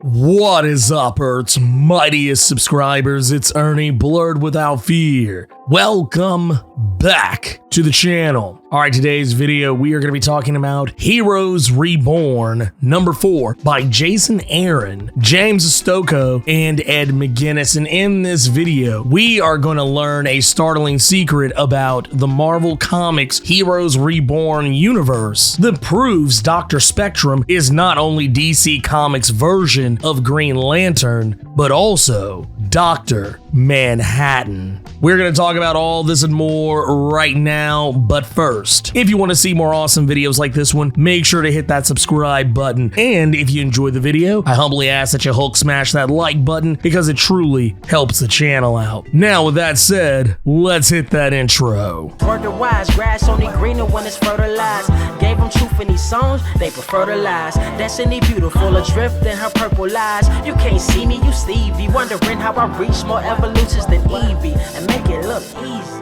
What is up, Earth's mightiest subscribers? It's Ernie, Blerd without fear. Welcome back to the channel. Alright, today's video we are going to be talking about Heroes Reborn number 4 by Jason Aaron, James Stocco, and Ed McGuinness. And in this video, we are going to learn a startling secret about the Marvel Comics Heroes Reborn universe that proves Dr. Spectrum is not only DC Comics' version of Green Lantern, but also Dr. Manhattan. We're going to talk about all this and more right now, but first, if you want to see more awesome videos like this one, make sure to hit that subscribe button. And if you enjoyed the video, I humbly ask that you Hulk smash that like button because it truly helps the channel out. Now, with that said, let's hit that intro. Word to wise, grass only greener when it's fertilized. Gave them truth in these songs, they prefer to lies. Destiny beautiful, adrift in her purple lies. You can't see me, you Stevie, wondering how I reach more evolutions than Evie and make it look easy.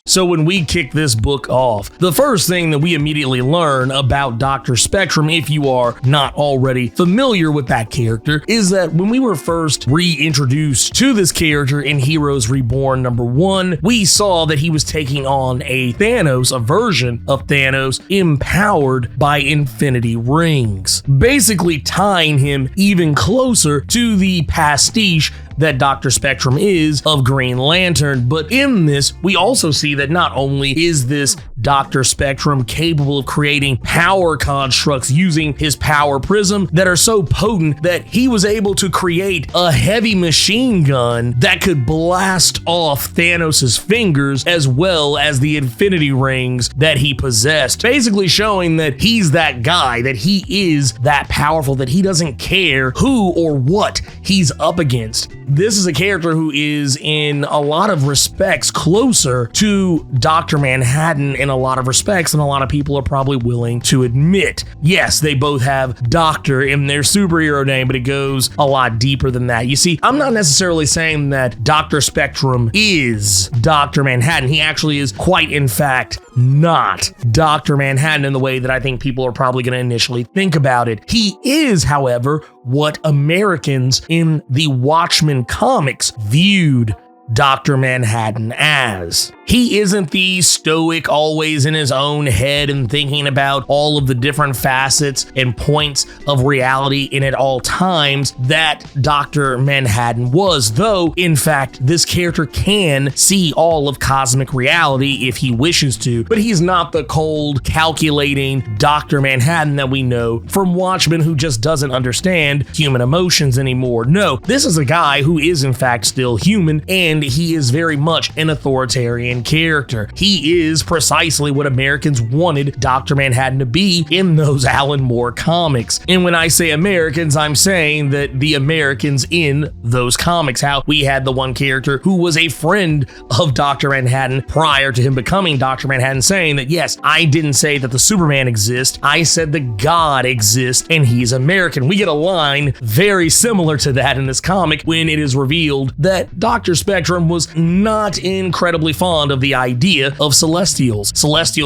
So when we kick this book off, the first thing that we immediately learn about Dr. Spectrum, if you are not already familiar with that character, is that when we were first reintroduced to this character in Heroes Reborn number 1, we saw that he was taking on a Thanos, a version of Thanos, empowered by infinity rings, basically tying him even closer to the pastiche that Dr. Spectrum is of Green Lantern. But in this, we also see that not only is this Dr. Spectrum capable of creating power constructs using his power prism that are so potent that he was able to create a heavy machine gun that could blast off Thanos' fingers, as well as the infinity rings that he possessed, basically showing that he's that guy, that he is that powerful, that he doesn't care who or what he's up against. This is a character who is in a lot of respects closer to Dr. Manhattan in a lot of respects than a lot of people are probably willing to admit. Yes, they both have Doctor in their superhero name, but it goes a lot deeper than that. You see, I'm not necessarily saying that Dr. Spectrum is Dr. Manhattan. He actually is quite, in fact, not Dr. Manhattan in the way that I think people are probably going to initially think about it. He is, however, what Americans in the Watchmen comics viewed Dr. Manhattan as. He isn't the stoic, always in his own head and thinking about all of the different facets and points of reality in at all times that Dr. Manhattan was, though, in fact, this character can see all of cosmic reality if he wishes to, but he's not the cold, calculating Dr. Manhattan that we know from Watchmen, who just doesn't understand human emotions anymore. No, this is a guy who is, in fact, still human, and he is very much an authoritarian character. He is precisely what Americans wanted Dr. Manhattan to be in those Alan Moore comics. And when I say Americans, I'm saying that the Americans in those comics, how we had the one character who was a friend of Dr. Manhattan prior to him becoming Dr. Manhattan, saying that, yes, I didn't say that the Superman exists, I said the God exists and he's American. We get a line very similar to that in this comic when it is revealed that Dr. Spectrum was not incredibly fond of the idea of Celestials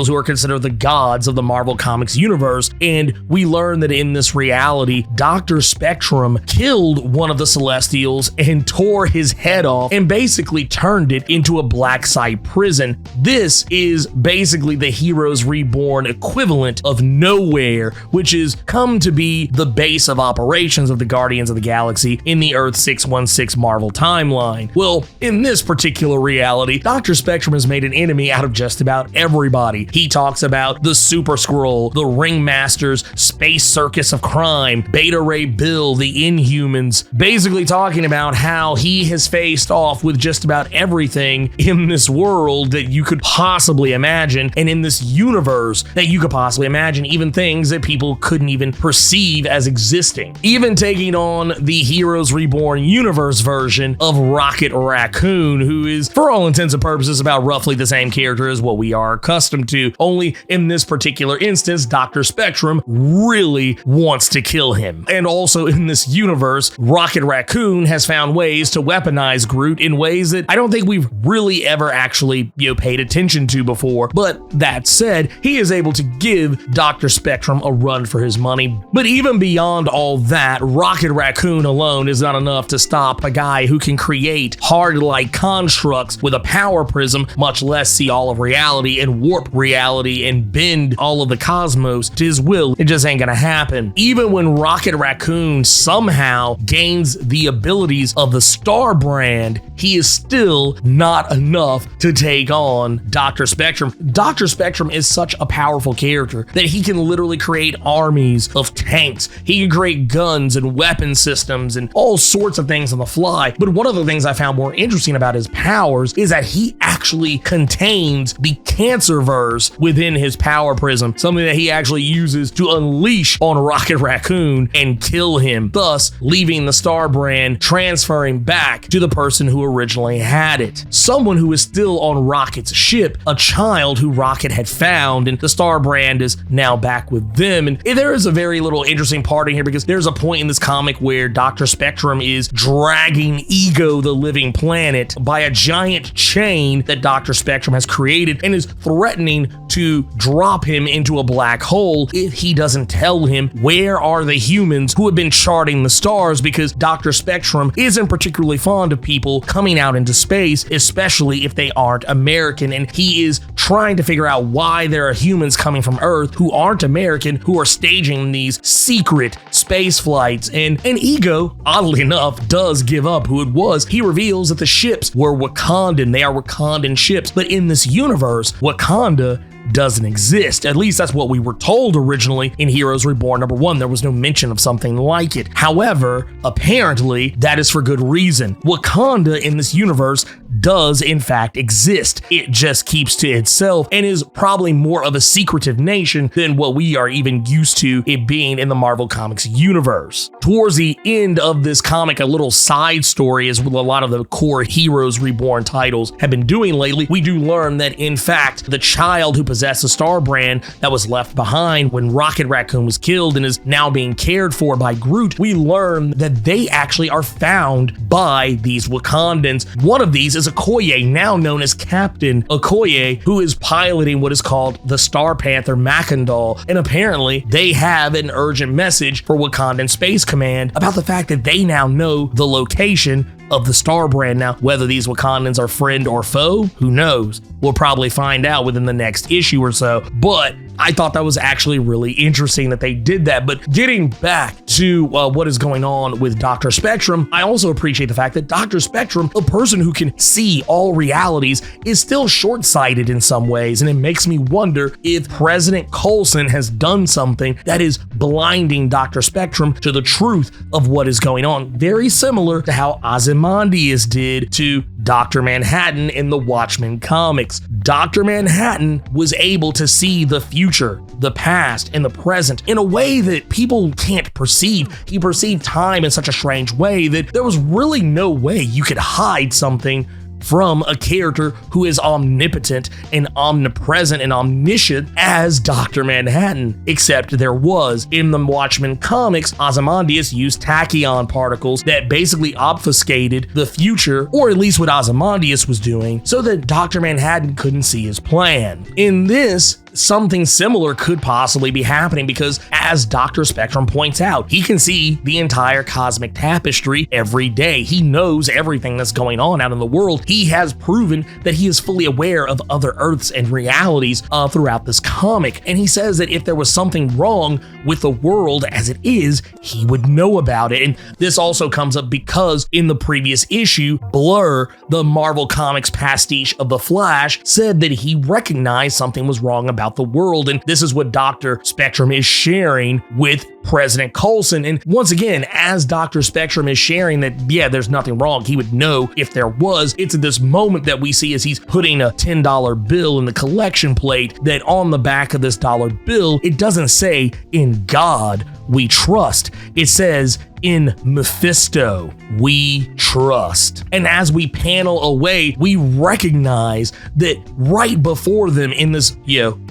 who are considered the gods of the Marvel Comics universe. And we learn that in this reality, Dr. Spectrum killed one of the Celestials and tore his head off and basically turned it into a black site prison. This is basically the Heroes Reborn equivalent of Nowhere, which is come to be the base of operations of the Guardians of the Galaxy in the Earth 616 Marvel timeline. Well, in this particular reality, Dr. Spectrum has made an enemy out of just about everybody. He talks about the Super Skrull, the Ringmasters, Space Circus of Crime, Beta Ray Bill, the Inhumans, basically talking about how he has faced off with just about everything in this world that you could possibly imagine, and in this universe that you could possibly imagine, even things that people couldn't even perceive as existing. Even taking on the Heroes Reborn universe version of Rocket Raccoon. Raccoon, who is, for all intents and purposes, about roughly the same character as what we are accustomed to. Only in this particular instance, Dr. Spectrum really wants to kill him. And also in this universe, Rocket Raccoon has found ways to weaponize Groot in ways that I don't think we've really ever actually, paid attention to before. But that said, he is able to give Dr. Spectrum a run for his money. But even beyond all that, Rocket Raccoon alone is not enough to stop a guy who can create hard-like constructs with a power prism, much less see all of reality and warp reality and bend all of the cosmos to his will. It just ain't gonna happen. Even when Rocket Raccoon somehow gains the abilities of the Star Brand, he is still not enough to take on Dr. Spectrum. Dr. Spectrum is such a powerful character that he can literally create armies of tanks. He can create guns and weapon systems and all sorts of things on the fly. But one of the things I found more interesting about his powers is that he actually contains the Cancerverse within his power prism, something that he actually uses to unleash on Rocket Raccoon and kill him, thus leaving the Star Brand transferring back to the person who originally had it. Someone who is still on Rocket's ship, a child who Rocket had found, and the Star Brand is now back with them. And there is a very little interesting part in here because there's a point in this comic where Dr. Spectrum is dragging Ego the Living Planet by a giant chain that Dr. Spectrum has created and is threatening to drop him into a black hole if he doesn't tell him where are the humans who have been charting the stars, because Dr. Spectrum isn't particularly fond of people coming out into space, especially if they aren't American, and he is trying to figure out why there are humans coming from Earth who aren't American who are staging these secret space flights. And Ego, oddly enough, does give up who it was. He reveals that the ships were Wakandan. They are Wakandan ships, but in this universe, Wakanda doesn't exist. At least that's what we were told originally in Heroes Reborn #1. There was no mention of something like it. However, apparently that is for good reason. Wakanda in this universe does in fact exist. It just keeps to itself and is probably more of a secretive nation than what we are even used to it being in the Marvel Comics universe. Towards the end of this comic, a little side story is what a lot of the core Heroes Reborn titles have been doing lately. We do learn that in fact the child who possessed the Star Brand that was left behind when Rocket Raccoon was killed and is now being cared for by Groot, we learn that they actually are found by these Wakandans. One of these is Okoye, now known as Captain Okoye, who is piloting what is called the Star Panther Macandal, and apparently they have an urgent message for Wakandan Space Command about the fact that they now know the location of the Star Brand. Now, whether these Wakandans are friend or foe, who knows? We'll probably find out within the next issue or so, but I thought that was actually really interesting that they did that. But getting back to what is going on with Dr. Spectrum, I also appreciate the fact that Dr. Spectrum, a person who can see all realities, is still short-sighted in some ways, and it makes me wonder if President Coulson has done something that is blinding Dr. Spectrum to the truth of what is going on, very similar to how Ozymandias did to Dr. Manhattan in the Watchmen comics. Dr. Manhattan was able to see the future, the past, and the present in a way that people can't perceive. He perceived time in such a strange way that there was really no way you could hide something from a character who is omnipotent and omnipresent and omniscient as Dr. Manhattan, except there was. In the Watchmen comics, Ozymandias used tachyon particles that basically obfuscated the future, or at least what Ozymandias was doing, so that Dr. Manhattan couldn't see his plan. In this, something similar could possibly be happening because, as Dr. Spectrum points out, he can see the entire cosmic tapestry every day. He knows everything that's going on out in the world. He has proven that he is fully aware of other Earths and realities throughout this comic. And he says that if there was something wrong with the world as it is, he would know about it. And this also comes up because in the previous issue, Blerd, the Marvel Comics pastiche of The Flash, said that he recognized something was wrong about the world, and this is what Dr. Spectrum is sharing with President Coulson. And once again, as Dr. Spectrum is sharing that, yeah, there's nothing wrong, he would know if there was, it's at this moment that we see as he's putting a $10 bill in the collection plate that on the back of this dollar bill, it doesn't say "In God we trust." It says "In Mephisto we trust." And as we panel away, we recognize that right before them in this,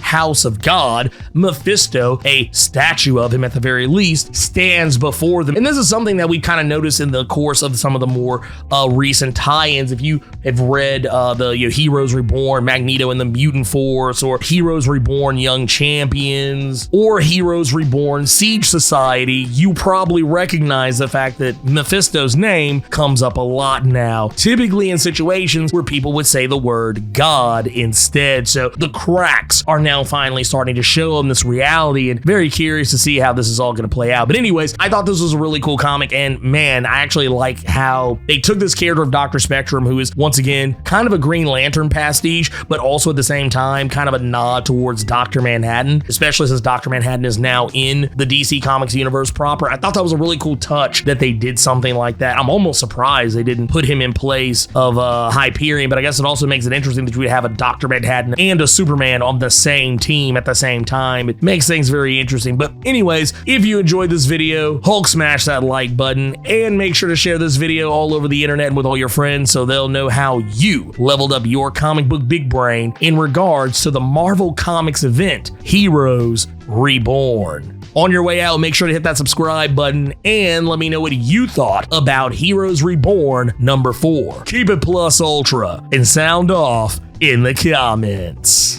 house of God, Mephisto, a statue of him at the very least, stands before them. And this is something that we kind of noticed in the course of some of the more recent tie-ins. If you have read the Heroes Reborn, Magneto and the Mutant Force, or Heroes Reborn, Young Champions, or Heroes Reborn, Siege Society, you probably recognize the fact that Mephisto's name comes up a lot now, typically in situations where people would say the word God instead. So the cracks are now finally starting to show in this reality, and very curious to see how this is all going to play out. But anyways, I thought this was a really cool comic, and man, I actually like how they took this character of Dr. Spectrum, who is once again kind of a Green Lantern pastiche, but also at the same time kind of a nod towards Dr. Manhattan, especially since Dr. Manhattan is now in the DC Comics universe proper. I thought that was a really cool touch that they did something like that. I'm almost surprised they didn't put him in place of Hyperion, but I guess it also makes it interesting that you would have a Dr. Manhattan and a Superman on the same team at the same time. It makes things very interesting. But anyways, if you enjoyed this video, Hulk smash that like button and make sure to share this video all over the internet and with all your friends so they'll know how you leveled up your comic book big brain in regards to the Marvel Comics event, Heroes Reborn. On your way out, make sure to hit that subscribe button and let me know what you thought about Heroes Reborn #4. Keep it plus ultra and sound off in the comments.